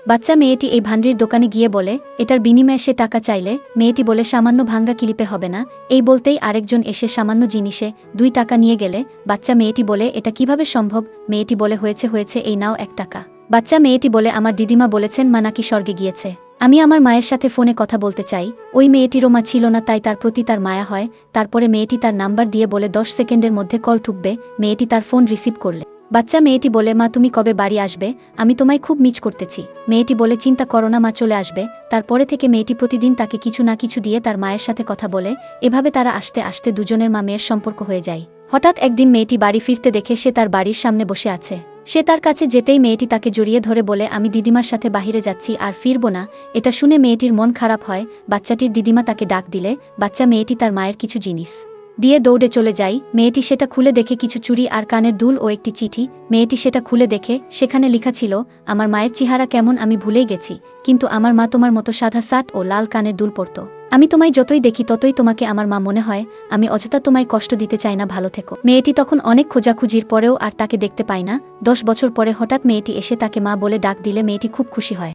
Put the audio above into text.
বাচ্চা মেয়েটি এই ভান্ডারির দোকানে গিয়ে বলে এটার বিনিময়ে সে টাকা চাইলে মেয়েটি বলে সামান্য ভাঙ্গা কিলিপে হবে না। এই বলতেই আরেকজন এসে সামান্য জিনিসে 2 টাকা নিয়ে গেলে বাচ্চা মেয়েটি বলে এটা কিভাবে সম্ভব। মেয়েটি বলে হয়েছে এই নাও 1 টাকা। বাচ্চা মেয়েটি বলে আমার দিদিমা বলেছেন মা নাকি স্বর্গে গিয়েছে, আমি আমার মায়ের সাথে ফোনে কথা বলতে চাই। ওই মেয়েটিরও মা ছিল না, তাই তার প্রতি তার মায়া হয়। তারপরে মেয়েটি তার নাম্বার দিয়ে বলে 10 সেকেন্ডের মধ্যে কল ঠুকবে। মেয়েটি তার ফোন রিসিভ করলে বাচ্চা মেয়েটি বলে মা তুমি কবে বাড়ি আসবে, আমি তোমায় খুব মিস করতেছি। মেয়েটি বলে চিন্তা করো না, মা চলে আসবে। তারপরে থেকে মেয়েটি প্রতিদিন তাকে কিছু না কিছু দিয়ে তার মায়ের সাথে কথা বলে। এভাবে তারা আস্তে আস্তে দুজনের মা মেয়ের সম্পর্ক হয়ে যায়। হঠাৎ একদিন মেয়েটি বাড়ি ফিরতে দেখে সে তার বাড়ির সামনে বসে আছে। সে তার কাছে যেতেই মেয়েটি তাকে জড়িয়ে ধরে বলে আমি দিদিমার সাথে বাহিরে যাচ্ছি, আর ফিরব না। এটা শুনে মেয়েটির মন খারাপ হয়। বাচ্চাটির দিদিমা তাকে ডাক দিলে বাচ্চা মেয়েটি তার মায়ের কিছু জিনিস দিয়ে দৌড়ে চলে যায়। মেয়েটি সেটা খুলে দেখে কিছু চুড়ি আর কানের দুল ও একটি চিঠি। মেয়েটি সেটা খুলে দেখে সেখানে লেখা ছিল আমার মায়ের চেহারা কেমন আমি ভুলেই গেছি, কিন্তু আমার মা তোমার মতো সাদা শার্ট ও লাল কানের দুল পরত। আমি তোমায় যতই দেখি ততই তোমাকে আমার মা মনে হয়। আমি অযথা তোমায় কষ্ট দিতে চাই না, ভালো থেকো। মেয়েটি তখন অনেক খোঁজাখুঁজির পরেও আর তাকে দেখতে পায় না। 10 বছর পরে হঠাৎ মেয়েটি এসে তাকে মা বলে ডাক দিলে মেয়েটি খুব খুশি হয়।